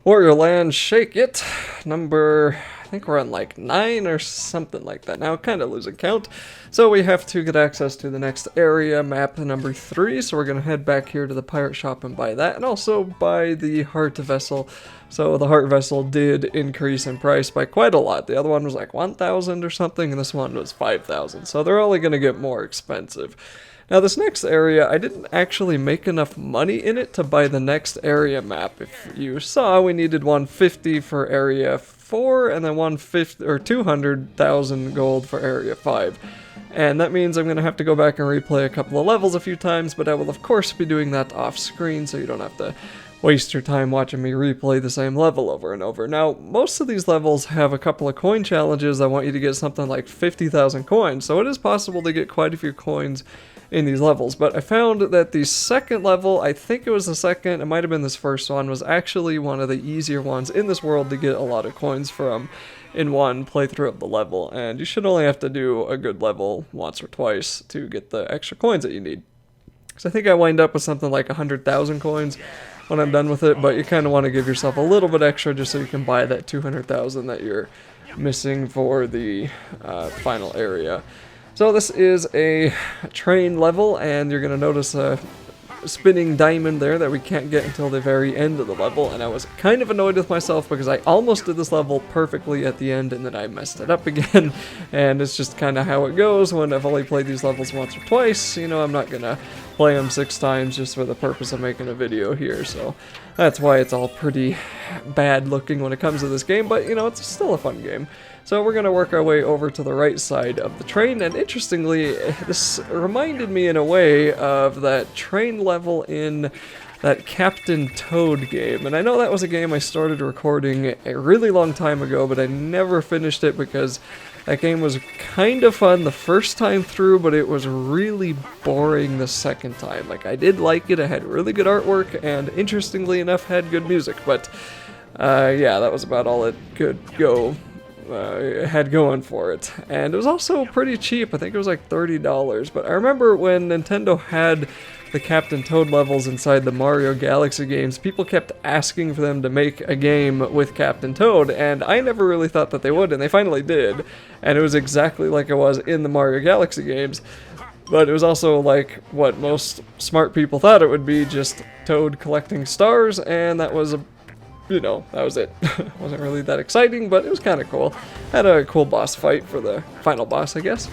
Wario Land, shake it. Number, I think we're on like 9 or something like that now, kind of losing count. So we have to get access to the next area, map number 3. So we're going to head back here to the pirate shop and buy that, and also buy the heart vessel. So the heart vessel did increase in price by quite a lot. The other one was like 1,000 or something, and this one was 5,000. So they're only going to get more expensive. Now this next area, I didn't actually make enough money in it to buy the next area map. If you saw, we needed 150 for area 4 and then 150 or 200,000 gold for area 5. And that means I'm going to have to go back and replay a couple of levels a few times, but I will of course be doing that off screen so you don't have to waste your time watching me replay the same level over and over. Now, most of these levels have a couple of coin challenges. I want you to get something like 50,000 coins, so it is possible to get quite a few coins in these levels, but I found that the second level, I think it was the second, it might have been this first one, was actually one of the easier ones in this world to get a lot of coins from in one playthrough of the level, and you should only have to do a good level once or twice to get the extra coins that you need. So I think I wind up with something like 100,000 coins when I'm done with it, but you kind of want to give yourself a little bit extra just so you can buy that 200,000 that you're missing for the final area. So this is a train level, and you're going to notice a spinning diamond there that we can't get until the very end of the level, and I was kind of annoyed with myself because I almost did this level perfectly at the end and then I messed it up again, and it's just kind of how it goes when I've only played these levels once or twice. You know, I'm not going to play them 6 times just for the purpose of making a video here, so that's why it's all pretty bad looking when it comes to this game, but you know, it's still a fun game. So we're going to work our way over to the right side of the train, and interestingly, this reminded me in a way of that train level in that Captain Toad game. And I know that was a game I started recording a really long time ago, but I never finished it because that game was kind of fun the first time through, but it was really boring the second time. Like, I did like it, it had really good artwork, and interestingly enough, had good music, but yeah, that was about all it could go. Had going for it, and it was also pretty cheap. I think it was like $30, but I remember when Nintendo had the Captain Toad levels inside the Mario Galaxy games, people kept asking for them to make a game with Captain Toad, and I never really thought that they would, and they finally did, and it was exactly like it was in the Mario Galaxy games. But it was also like what most smart people thought it would be, just Toad collecting stars, and that was you know, that was it. Wasn't really that exciting, but it was kind of cool. Had a cool boss fight for the final boss, I guess.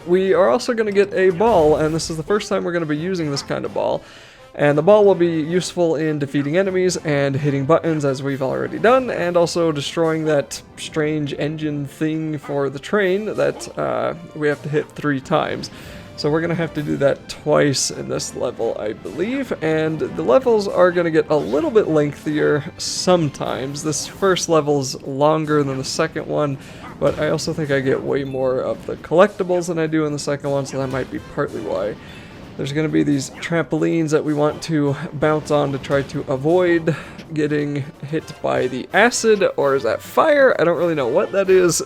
We are also going to get a ball, and this is the first time we're going to be using this kind of ball. And the ball will be useful in defeating enemies and hitting buttons, as we've already done, and also destroying that strange engine thing for the train that we have to hit 3 times. So we're going to have to do that twice in this level, I believe, and the levels are going to get a little bit lengthier sometimes. This first level's longer than the second one, but I also think I get way more of the collectibles than I do in the second one, so that might be partly why. There's going to be these trampolines that we want to bounce on to try to avoid getting hit by the acid, or is that fire? I don't really know what that is.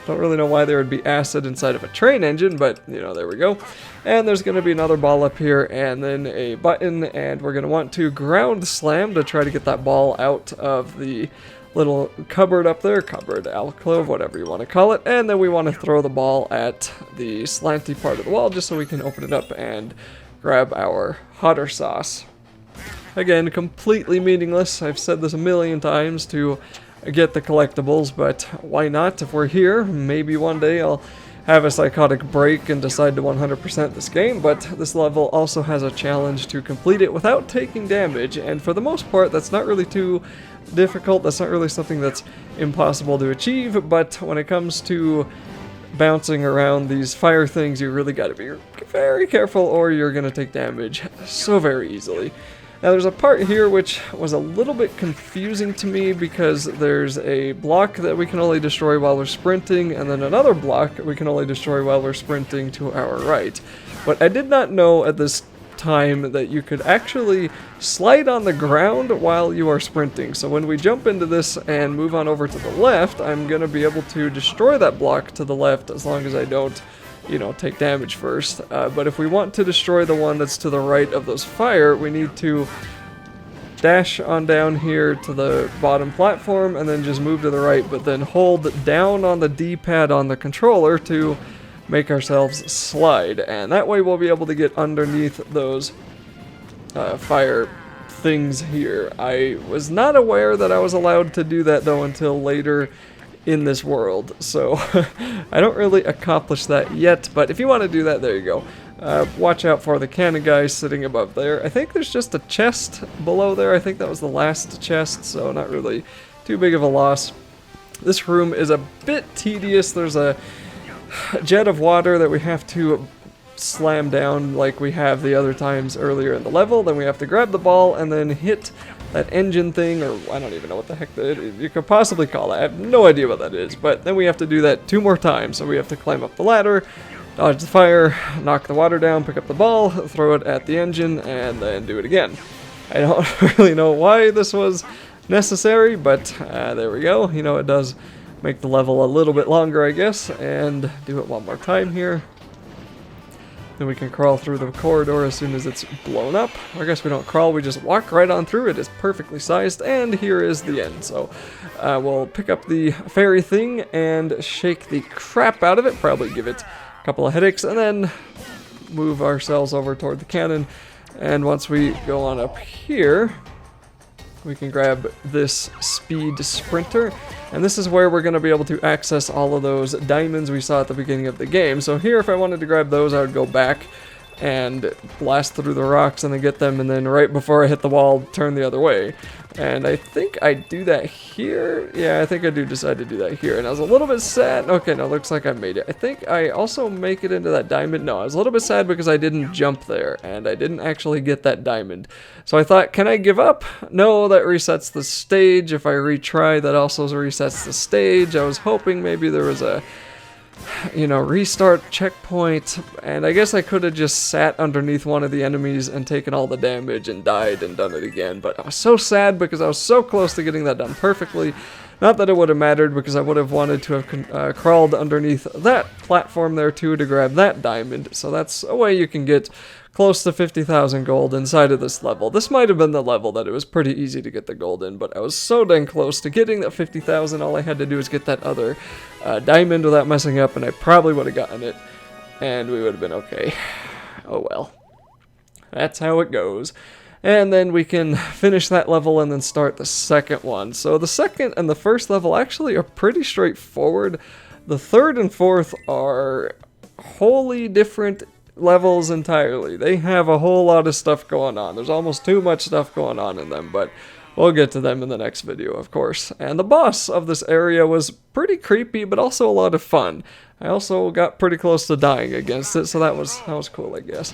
Don't really know why there would be acid inside of a train engine, but, you know, there we go. And there's going to be another ball up here, and then a button, and we're going to want to ground slam to try to get that ball out of the little cupboard up there, cupboard, alcove, whatever you want to call it, and then we want to throw the ball at the slanty part of the wall just so we can open it up and grab our hotter sauce. Again, completely meaningless. I've said this a million times to get the collectibles, but why not? If we're here, maybe one day I'll have a psychotic break and decide to 100% this game, but this level also has a challenge to complete it without taking damage, and for the most part that's not really too difficult. That's not really something that's impossible to achieve, but when it comes to bouncing around these fire things, you really gotta be very careful or you're gonna take damage so very easily. Now there's a part here which was a little bit confusing to me because there's a block that we can only destroy while we're sprinting, and then another block we can only destroy while we're sprinting to our right. But I did not know at this time that you could actually slide on the ground while you are sprinting. So when we jump into this and move on over to the left, I'm going to be able to destroy that block to the left as long as I don't, you know, take damage first. But if we want to destroy the one that's to the right of those fire, we need to dash on down here to the bottom platform and then just move to the right, but then hold down on the D-pad on the controller to make ourselves slide. And that way we'll be able to get underneath those fire things here. I was not aware that I was allowed to do that though until later in this world, so I don't really accomplish that yet, but if you want to do that, there you go. Watch out for the cannon guy sitting above there. I think there's just a chest below there. I think that was the last chest, so not really too big of a loss. This room is a bit tedious. There's a jet of water that we have to slam down like we have the other times earlier in the level. Then we have to grab the ball and then hit that engine thing, or I don't even know what the heck you could possibly call it. I have no idea what that is, but then we have to do that 2 more times. So we have to climb up the ladder, dodge the fire, knock the water down, pick up the ball, throw it at the engine, and then do it again. I don't really know why this was necessary, but there we go. You know, it does make the level a little bit longer, I guess, and do it one more time here. Then we can crawl through the corridor as soon as it's blown up. I guess we don't crawl, we just walk right on through. It is perfectly sized, and here is the end. So we'll pick up the fairy thing and shake the crap out of it, probably give it a couple of headaches, and then move ourselves over toward the cannon. And once we go on up here, we can grab this speed sprinter, and this is where we're going to be able to access all of those diamonds we saw at the beginning of the game. So here, if I wanted to grab those, I would go back and blast through the rocks and then get them, and then right before I hit the wall, turn the other way. And I think I do that here. Yeah, I think I do decide to do that here. And I was a little bit sad. Okay, no, looks like I made it. I think I also make it into that diamond. No, I was a little bit sad because I didn't jump there, and I didn't actually get that diamond. So I thought, can I give up? No, that resets the stage. If I retry, that also resets the stage. I was hoping maybe there was a, you know, restart checkpoint, and I guess I could have just sat underneath one of the enemies and taken all the damage and died and done it again, but I was so sad because I was so close to getting that done perfectly. Not that it would have mattered, because I would have wanted to have crawled underneath that platform there too to grab that diamond, so that's a way you can get close to 50,000 gold inside of this level. This might have been the level that it was pretty easy to get the gold in, but I was so dang close to getting that 50,000. All I had to do was get that other diamond without messing up, and I probably would have gotten it, and we would have been okay. Oh well. That's how it goes. And then we can finish that level and then start the second one. So the second and the first level actually are pretty straightforward. The third and fourth are wholly different levels entirely. They have a whole lot of stuff going on. There's almost too much stuff going on in them, but we'll get to them in the next video, of course. And the boss of this area was pretty creepy, but also a lot of fun. I also got pretty close to dying against it, so that was cool, I guess.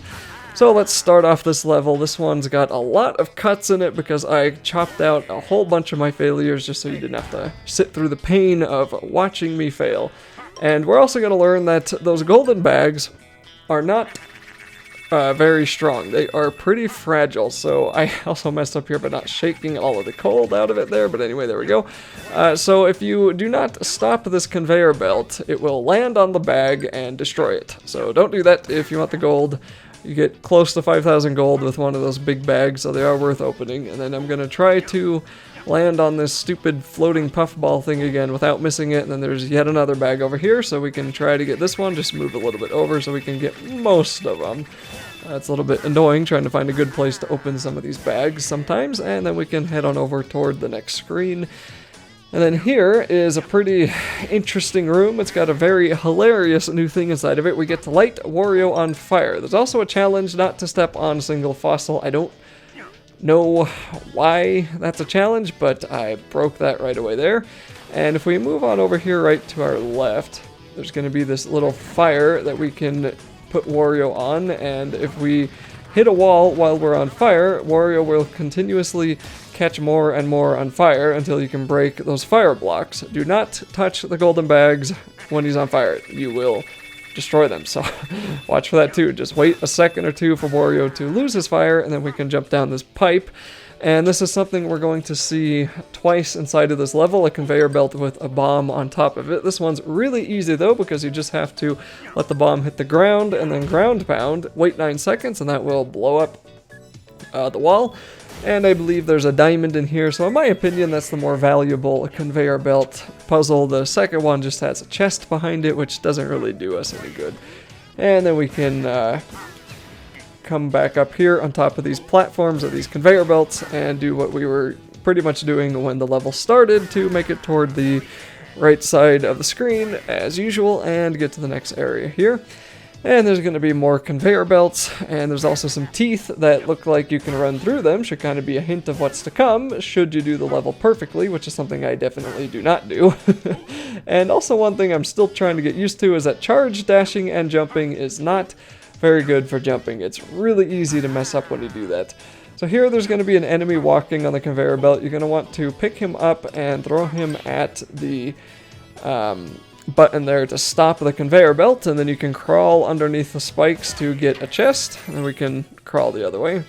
So let's start off this level. This one's got a lot of cuts in it because I chopped out a whole bunch of my failures just so you didn't have to sit through the pain of watching me fail. And we're also going to learn that those golden bags are not very strong. They are pretty fragile, so I also messed up here by not shaking all of the cold out of it there, but anyway, there we go. So if you do not stop this conveyor belt, it will land on the bag and destroy it. So don't do that if you want the gold. You get close to 5,000 gold with one of those big bags, so they are worth opening. And then I'm going to try to land on this stupid floating puffball thing again without missing it. And then there's yet another bag over here, so we can try to get this one. Just move a little bit over so we can get most of them. It's a little bit annoying trying to find a good place to open some of these bags sometimes. And then we can head on over toward the next screen. And then here is a pretty interesting room. It's got a very hilarious new thing inside of it. We get to light Wario on fire. There's also a challenge not to step on a single fossil. I don't know why that's a challenge, but I broke that right away there. And if we move on over here right to our left, there's going to be this little fire that we can put Wario on. And if we hit a wall while we're on fire, Wario will continuously catch more and more on fire until you can break those fire blocks. Do not touch the golden bags when he's on fire. You will destroy them, so watch for that too. Just wait a second or two for Wario to lose his fire, and then we can jump down this pipe. And this is something we're going to see twice inside of this level, a conveyor belt with a bomb on top of it. This one's really easy though, because you just have to let the bomb hit the ground and then ground pound, wait 9 seconds, and that will blow up the wall. And I believe there's a diamond in here, so in my opinion, that's the more valuable conveyor belt puzzle. The second one just has a chest behind it, which doesn't really do us any good. And then we can come back up here on top of these platforms of these conveyor belts and do what we were pretty much doing when the level started to make it toward the right side of the screen as usual and get to the next area here. And there's going to be more conveyor belts, and there's also some teeth that look like you can run through them. Should kind of be a hint of what's to come, should you do the level perfectly, which is something I definitely do not do. And also one thing I'm still trying to get used to is that charge, dashing, and jumping is not very good for jumping. It's really easy to mess up when you do that. So here there's going to be an enemy walking on the conveyor belt. You're going to want to pick him up and throw him at the button there to stop the conveyor belt, and then you can crawl underneath the spikes to get a chest, and we can crawl the other way.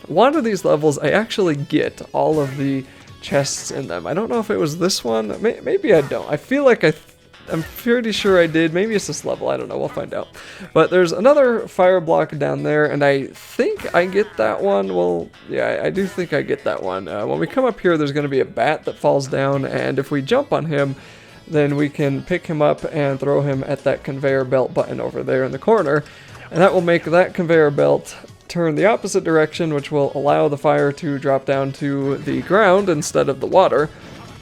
One of these levels I actually get all of the chests in them. I don't know if it was this one, maybe I don't. I feel like I'm pretty sure I did. Maybe it's this level, I don't know, we'll find out. But there's another fire block down there, and I think I get that one. Well, yeah, I do think I get that one. When we come up here, there's going to be a bat that falls down, and if we jump on him, then we can pick him up and throw him at that conveyor belt button over there in the corner. And that will make that conveyor belt turn the opposite direction, which will allow the fire to drop down to the ground instead of the water.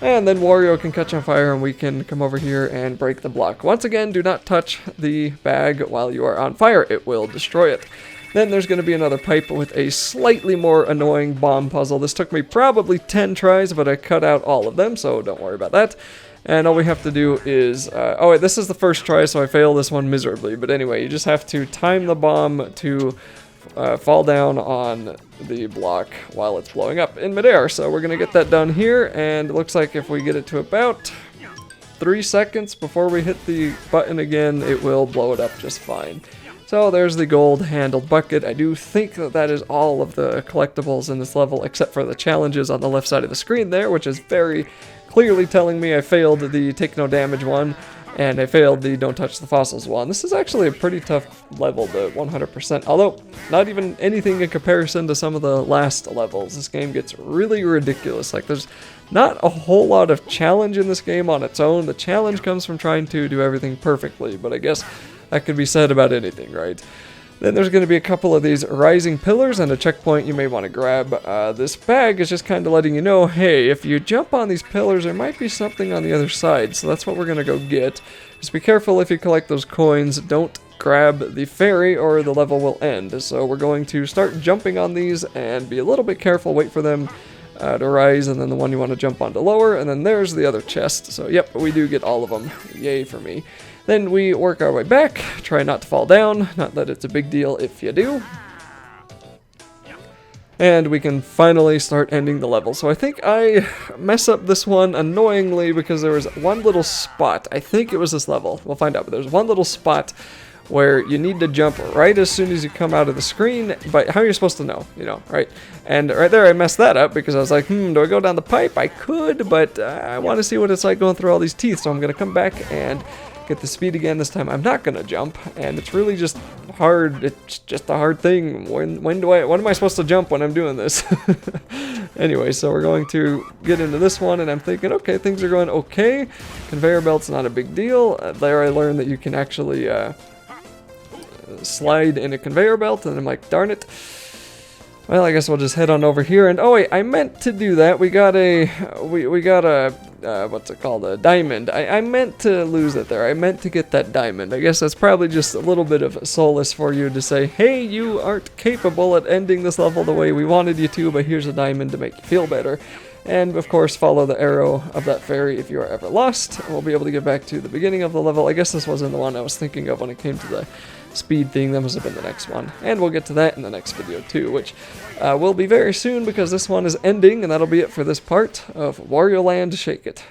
And then Wario can catch on fire and we can come over here and break the block. Once again, do not touch the bag while you are on fire. It will destroy it. Then there's going to be another pipe with a slightly more annoying bomb puzzle. This took me probably 10 tries, but I cut out all of them, so don't worry about that. And all we have to do is, oh wait, this is the first try, so I failed this one miserably. But anyway, you just have to time the bomb to fall down on the block while it's blowing up in midair. So we're going to get that done here, and it looks like if we get it to about 3 seconds before we hit the button again, it will blow it up just fine. So there's the gold-handled bucket. I do think that that is all of the collectibles in this level, except for the challenges on the left side of the screen there, which is very clearly telling me I failed the take no damage one, and I failed the don't touch the fossils one. This is actually a pretty tough level to 100%, although not even anything in comparison to some of the last levels. This game gets really ridiculous. Like, there's not a whole lot of challenge in this game on its own. The challenge comes from trying to do everything perfectly, but I guess that could be said about anything, right? Then there's going to be a couple of these rising pillars and a checkpoint you may want to grab. This bag is just kind of letting you know, hey, if you jump on these pillars, there might be something on the other side. So that's what we're going to go get. Just be careful if you collect those coins. Don't grab the ferry or the level will end. So we're going to start jumping on these and be a little bit careful. Wait for them to rise, and then the one you want to jump on to lower. And then there's the other chest. So yep, we do get all of them. Yay for me. Then we work our way back, try not to fall down, not that it's a big deal if you do. And we can finally start ending the level. So I think I mess up this one annoyingly because there was one little spot. I think it was this level. We'll find out, but there's one little spot where you need to jump right as soon as you come out of the screen, but how are you supposed to know, right? And right there I messed that up because I was like, do I go down the pipe? I could, but I want to see what it's like going through all these teeth, so I'm going to come back and get the speed again. This time I'm not going to jump, and it's really just hard. It's just a hard thing. When am I supposed to jump when I'm doing this? Anyway, so we're going to get into this one, and I'm thinking, okay, things are going okay. Conveyor belt's not a big deal. There I learned that you can actually slide in a conveyor belt, and I'm like, darn it. Well, I guess we'll just head on over here. And oh wait, I meant to do that. We got a what's it called? A diamond. I meant to lose it there. I meant to get that diamond. I guess that's probably just a little bit of solace for you to say, hey, you aren't capable at ending this level the way we wanted you to, but here's a diamond to make you feel better. And of course, follow the arrow of that fairy if you are ever lost. And we'll be able to get back to the beginning of the level. I guess this wasn't the one I was thinking of when it came to the speed thing. That must have been the next one, and we'll get to that in the next video too, which will be very soon because this one is ending, and that'll be it for this part of Wario Land Shake It.